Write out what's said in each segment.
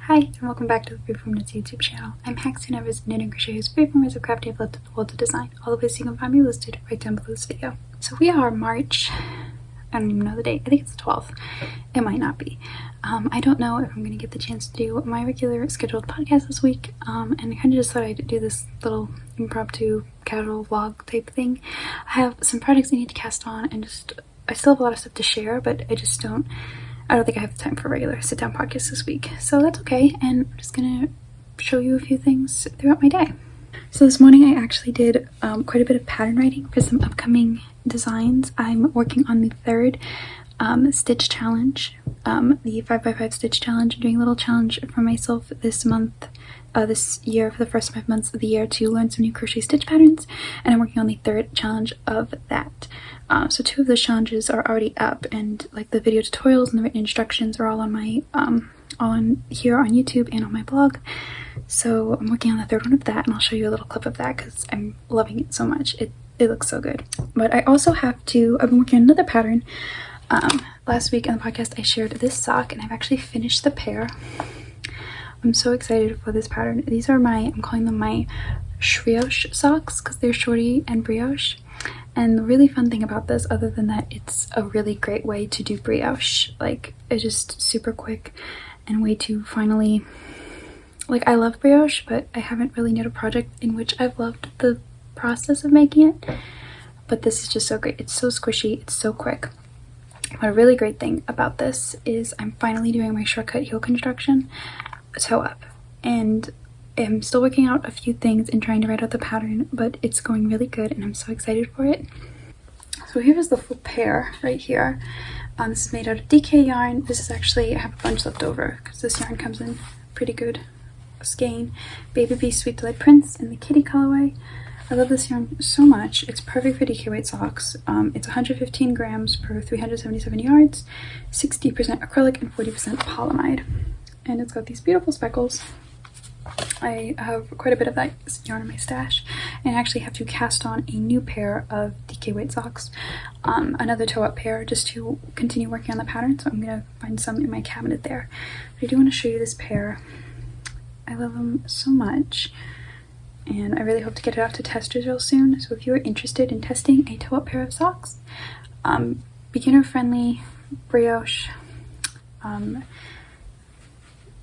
Hi, and welcome back to the FreeFormKnits YouTube channel. I'm Haxann Evers, Knit and Crochet whose freeform ways of crafting have led the world to design. All the ways you can find me listed right down below this video. So we are March, I don't even know the date, I think it's the 12th. It might not be. I don't know if I'm going to get the chance to do my regular scheduled podcast this week, and I kind of just thought I'd do this little impromptu casual vlog type thing. I have some projects I need to cast on, and I still have a lot of stuff to share, but I don't think I have the time for a regular sit-down podcast this week, so that's okay, and I'm just gonna show you a few things throughout my day. So this morning I actually did quite a bit of pattern writing for some upcoming designs. I'm working on the third stitch challenge, the 5x5 stitch challenge. I'm doing a little challenge for myself this month, this year, for the first 5 months of the year, to learn some new crochet stitch patterns, and I'm working on the third challenge of that. So 2 of those challenges are already up, and like the video tutorials and the written instructions are all on my here on YouTube and on my blog. So I'm working on the third one of that, and I'll show you a little clip of that because I'm loving it so much. It looks so good. But I also I've been working on another pattern. Last week on the podcast I shared this sock, and I've actually finished the pair. I'm so excited for this pattern. These are I'm calling them my brioche socks because they're shorty and brioche. And the really fun thing about this, other than that it's a really great way to do brioche, like it's just super quick and way to finally, like, I love brioche, but I haven't really knit a project in which I've loved the process of making it. But this is just so great. It's so squishy, it's so quick. But a really great thing about this is I'm finally doing my shortcut heel construction toe up, and I'm still working out a few things and trying to write out the pattern, but it's going really good and I'm so excited for it. So here's the full pair right here. This is made out of DK yarn. This is actually, I have a bunch left over because this yarn comes in pretty good skein. Baby Bee Sweet Delight Prince in the kitty colorway. I love this yarn so much. It's perfect for DK weight socks. It's 115 grams per 377 yards, 60% acrylic and 40% polyamide. And it's got these beautiful speckles. I have quite a bit of that yarn in my stash, and I actually have to cast on a new pair of DK weight socks, another toe-up pair, just to continue working on the pattern. So I'm gonna find some in my cabinet there. But I do want to show you this pair. I love them so much, and I really hope to get it out to testers real soon. So if you are interested in testing a toe-up pair of socks, beginner-friendly brioche,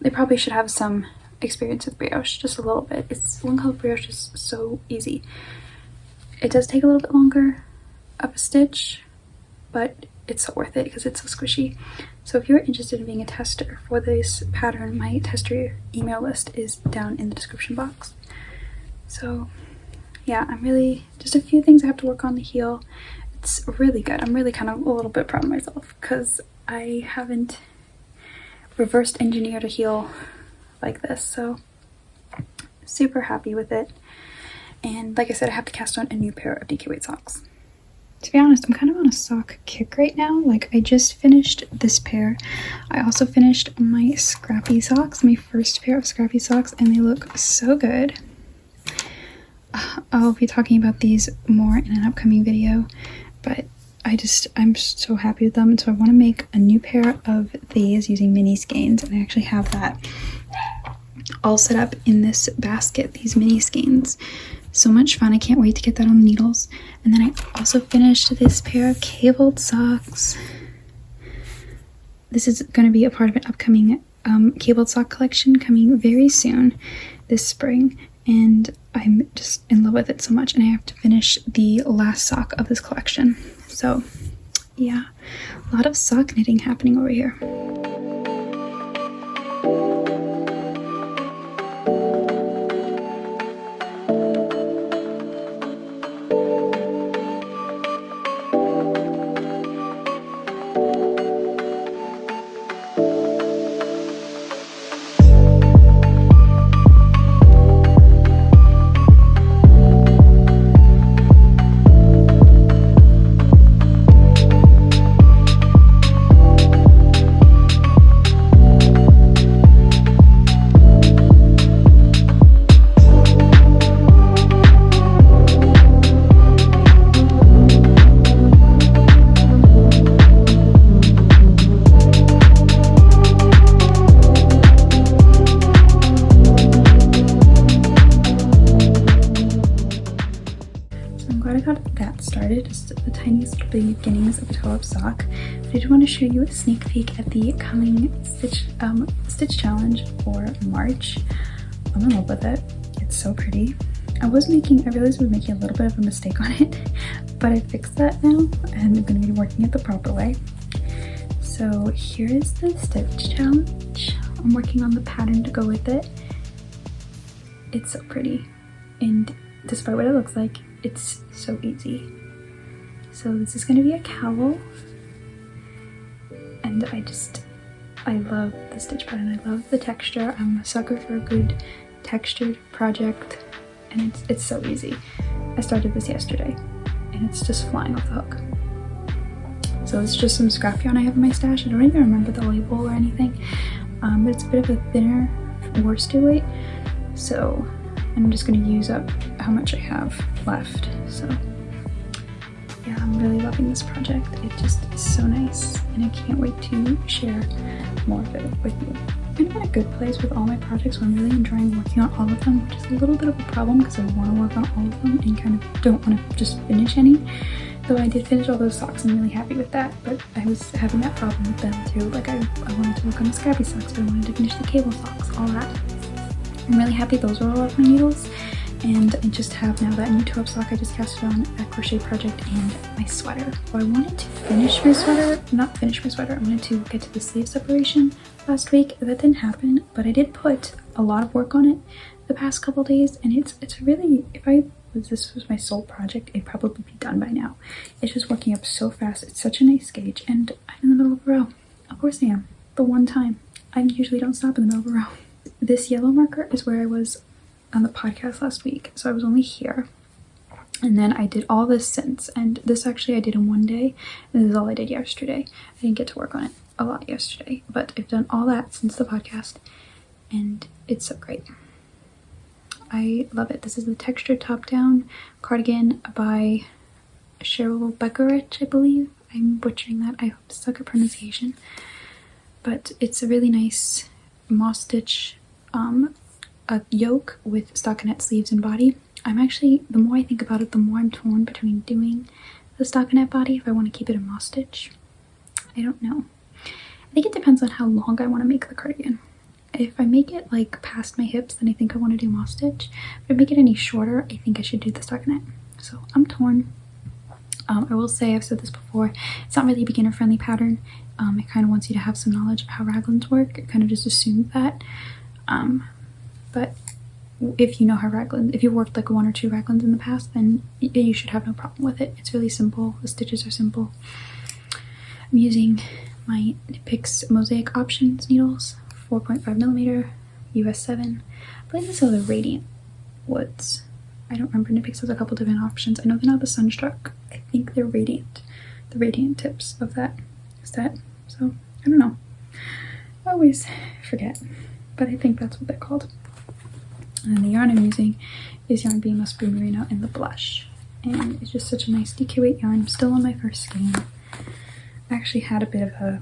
they probably should have some experience with brioche, just a little bit. One color brioche is so easy. It does take a little bit longer of a stitch, but it's so worth it because it's so squishy. So if you're interested in being a tester for this pattern, my tester email list is down in the description box. So yeah, I'm really, just a few things I have to work on the heel. It's really good. I'm really kind of a little bit proud of myself because I haven't reversed engineered a heel like this, so super happy with it. And like I said, I have to cast on a new pair of DK weight socks. To be honest, I'm kind of on a sock kick right now. Like, I just finished this pair. I also finished my scrappy socks, my first pair of scrappy socks, and they look so good. I'll be talking about these more in an upcoming video, but I'm so happy with them. So I want to make a new pair of these using mini skeins, and I actually have that all set up in this basket, these mini skeins. So much fun. I can't wait to get that on the needles. And then I also finished this pair of cabled socks. This is going to be a part of an upcoming cabled sock collection coming very soon this spring, and I'm just in love with it so much, and I have to finish the last sock of this collection. So yeah, a lot of sock knitting happening over here. started, just the tiniest beginnings of a toe-up sock. But I did want to show you a sneak peek at the coming stitch challenge for March. I'm in love with it. It's so pretty. I realized I was making a little bit of a mistake on it, but I fixed that now and I'm going to be working it the proper way. So here is the stitch challenge. I'm working on the pattern to go with it. It's so pretty, and despite what it looks like, it's so easy. So this is going to be a cowl, and I love the stitch pattern. I love the texture. I'm a sucker for a good textured project, and it's so easy. I started this yesterday, and it's just flying off the hook. So it's just some scrap yarn I have in my stash. I don't even remember the label or anything, but it's a bit of a thinner worsted weight. So I'm just going to use up how much I have left. So yeah, I'm really loving this project. It just is so nice, and I can't wait to share more of it with you. I'm kind of in a good place with all my projects where I'm really enjoying working on all of them, which is a little bit of a problem because I want to work on all of them and kind of don't want to just finish any. Though I did finish all those socks, I'm really happy with that, but I was having that problem with them too. Like I wanted to work on the scrappy socks, but I wanted to finish the cable socks, all that. I'm really happy those are all off my needles, and I just have now that new toe-up sock I just casted on, a crochet project, and my sweater. So I wanted to finish my sweater, not finish my sweater, I wanted to get to the sleeve separation last week. That didn't happen, but I did put a lot of work on it the past couple days, and it's really, if this was my sole project, it'd probably be done by now. It's just working up so fast. It's such a nice gauge, and I'm in the middle of a row. Of course I am. The one time. I usually don't stop in the middle of a row. This yellow marker is where I was on the podcast last week, so I was only here. And then I did all this since, and this actually I did in one day, and this is all I did yesterday. I didn't get to work on it a lot yesterday, but I've done all that since the podcast, and it's so great. I love it. This is the textured top-down cardigan by Cheryl Beckerich, I believe. I'm butchering that. I suck at pronunciation. But it's a really nice moss stitch a yoke with stockinette sleeves and body. I'm actually, the more I think about it, the more I'm torn between doing the stockinette body if I want to keep it a moss stitch. I don't know. I think it depends on how long I want to make the cardigan. If I make it like past my hips, then I think I want to do moss stitch. If I make it any shorter, I think I should do the stockinette. So I'm torn. I will say, I've said this before, it's not really a beginner friendly pattern. It kind of wants you to have some knowledge of how raglans work. It kind of just assumes that. But if you know how if you've worked like 1 or 2 raglans in the past, then you should have no problem with it. It's really simple. The stitches are simple. I'm using my Knit Picks Mosaic Options needles, 4.5mm, US 7. I believe these are the Radiant Woods. I don't remember. Knit Picks has a couple different options. I know they're not the Sunstruck. I think they're Radiant. The Radiant tips of that set. So, I don't know. I always forget. But I think that's what they're called. And the yarn I'm using is Yarn Bee Must Be Merino in the Blush. And it's just such a nice DQ8 yarn. I'm still on my first skein. I actually had a bit of a...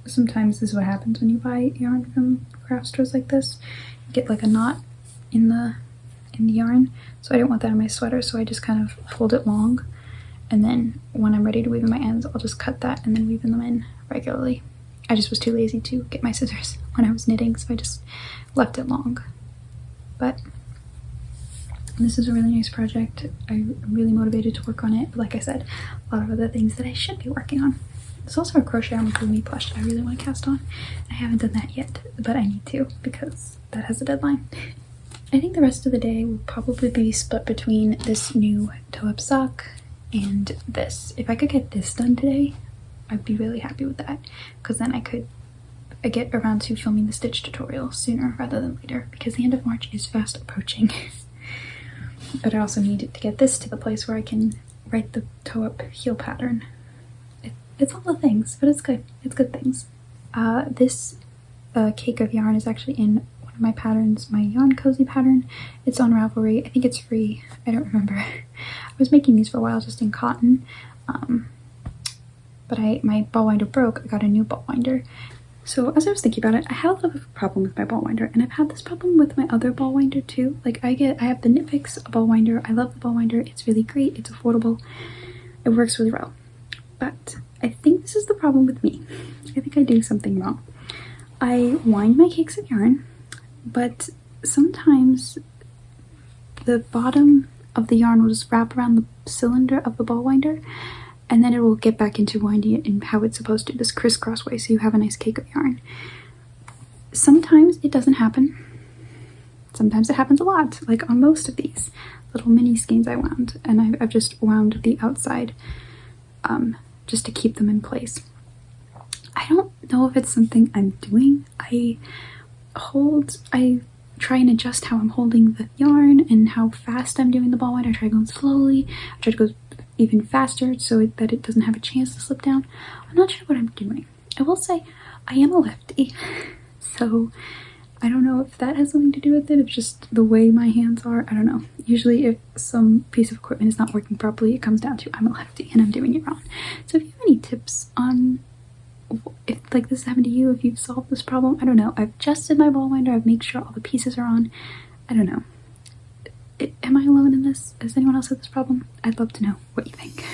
Sometimes this is what happens when you buy yarn from craft stores like this. You get like a knot in the yarn. So I didn't want that in my sweater, so I just kind of pulled it long. And then when I'm ready to weave in my ends, I'll just cut that and then weave them in regularly. I just was too lazy to get my scissors when I was knitting, so I just left it long. But this is a really nice project. I'm really motivated to work on it. But like I said, a lot of other things that I should be working on. There's also a crochet on with me plush I really want to cast on. I haven't done that yet, but I need to because that has a deadline. I think the rest of the day will probably be split between this new toe-up sock and this. If I could get this done today, I'd be really happy with that, because then I could get around to filming the stitch tutorial sooner rather than later, because the end of March is fast approaching. But I also need to get this to the place where I can write the toe-up heel pattern. It's all the things, but it's good. It's good things. This cake of yarn is actually in one of my patterns, my yarn cozy pattern. It's on Ravelry. I think it's free. I don't remember. I was making these for a while just in cotton. But my ball winder broke. I got a new ball winder. So as I was thinking about it, I have a little bit of a problem with my ball winder, and I've had this problem with my other ball winder too. Like I have the Knit Picks ball winder. I love the ball winder. It's really great. It's affordable. It works really well. But I think this is the problem with me. I think I do something wrong. I wind my cakes of yarn, but sometimes the bottom of the yarn will just wrap around the cylinder of the ball winder, and then it will get back into winding it in how it's supposed to, this crisscross way, so you have a nice cake of yarn. Sometimes it doesn't happen. Sometimes it happens a lot, like on most of these little mini skeins I wound, and I've just wound the outside just to keep them in place. I don't know if it's something I'm doing. I try and adjust how I'm holding the yarn and how fast I'm doing the ball winder. I try going slowly. I try to go even faster so that it doesn't have a chance to slip down. I'm not sure what I'm doing. I will say I am a lefty, so I don't know if that has something to do with it. It's just the way my hands are. I don't know. Usually if some piece of equipment is not working properly, it comes down to I'm a lefty and I'm doing it wrong. So if you have any tips on if like this has happened to you, if you've solved this problem, I don't know. I've adjusted my ball winder. I've made sure all the pieces are on. I don't know. Am I alone in this? Has anyone else had this problem? I'd love to know what you think.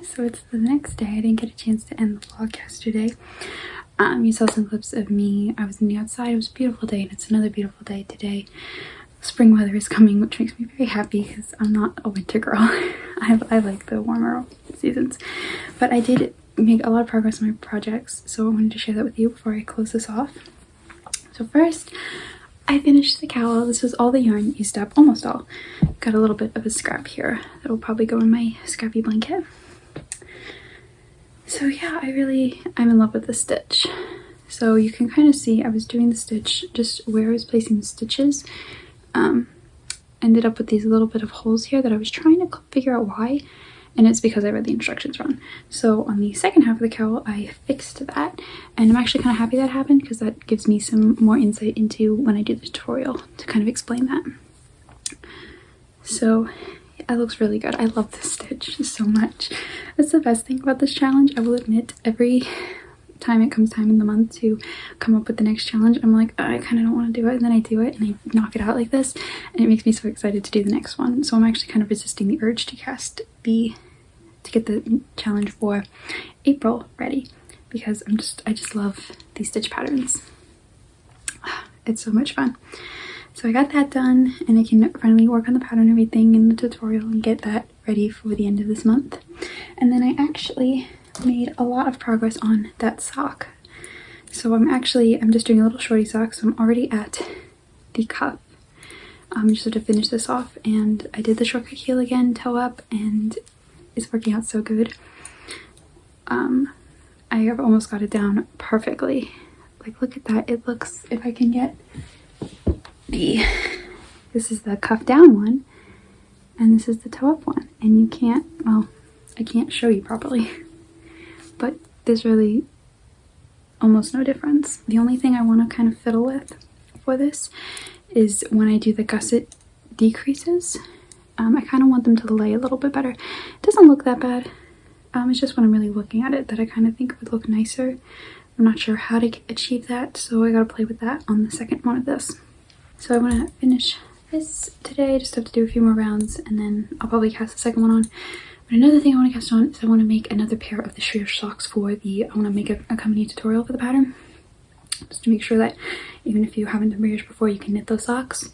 So it's the next day. I didn't get a chance to end the vlog yesterday. You saw some clips of me. I was in the outside. It was a beautiful day, and it's another beautiful day today. Spring weather is coming, which makes me very happy because I'm not a winter girl. I like the warmer seasons. But I did make a lot of progress on my projects, so I wanted to share that with you before I close this off. So first, I finished the cowl. This was all the yarn used up, almost all. Got a little bit of a scrap here that will probably go in my scrappy blanket. So yeah, I'm in love with the stitch. So you can kind of see I was doing the stitch just where I was placing the stitches. Ended up with these little bit of holes here that I was trying to figure out why, and it's because I read the instructions wrong. So on the second half of the cowl, I fixed that, and I'm actually kind of happy that happened because that gives me some more insight into when I do the tutorial to kind of explain that. So it looks really good. I love this stitch so much. That's the best thing about this challenge. I will admit, every time it comes time in the month to come up with the next challenge, I'm like, I kind of don't want to do it, and then I do it and I knock it out like this, and it makes me so excited to do the next one. So I'm actually kind of resisting the urge to get the challenge for April ready, because I just love these stitch patterns. It's so much fun. So I got that done, and I can finally work on the pattern and everything in the tutorial and get that ready for the end of this month. And then I actually made a lot of progress on that sock. So I'm just doing a little shorty sock, so I'm already at the cuff. Just have to finish this off, and I did the shortcut heel again, toe up, and it's working out so good. I have almost got it down perfectly. Like, look at that. It looks, if I can get this is the cuff down one, and this is the toe up one, and you can't, well, I can't show you properly, but there's really almost no difference. The only thing I want to kind of fiddle with for this is when I do the gusset decreases. I kind of want them to lay a little bit better. It doesn't look that bad. It's just when I'm really looking at it that I kind of think it would look nicer. I'm not sure how to achieve that, so I gotta play with that on the second one of this. So I want to finish this today. Just have to do a few more rounds, and then I'll probably cast the second one on. But another thing I want to cast on is I want to make another pair of the sheer socks for I want to make a accompanying tutorial for the pattern, just to make sure that even if you haven't done yours before, you can knit those socks.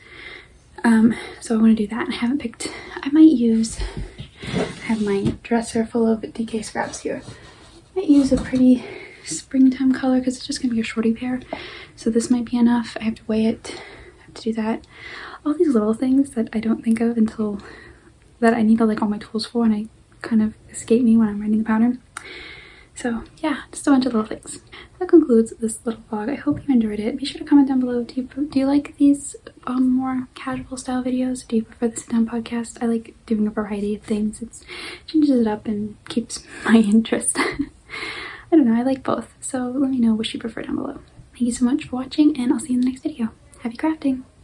So I want to do that. I haven't picked, I have my dresser full of DK scraps here. I might use a pretty springtime color because it's just going to be a shorty pair. So this might be enough. I have to weigh it. I have to do that. All these little things that I don't think of until that I need like all my tools for, and I kind of escape me when I'm writing the pattern. So yeah, just a bunch of little things. That concludes this little vlog. I hope you enjoyed it. Be sure to comment down below. Do you like these more casual style videos? Do you prefer the sit down podcast? I like doing a variety of things. It changes it up and keeps my interest. I don't know, I like both. So let me know what you prefer down below. Thank you so much for watching, and I'll see you in the next video. Happy crafting!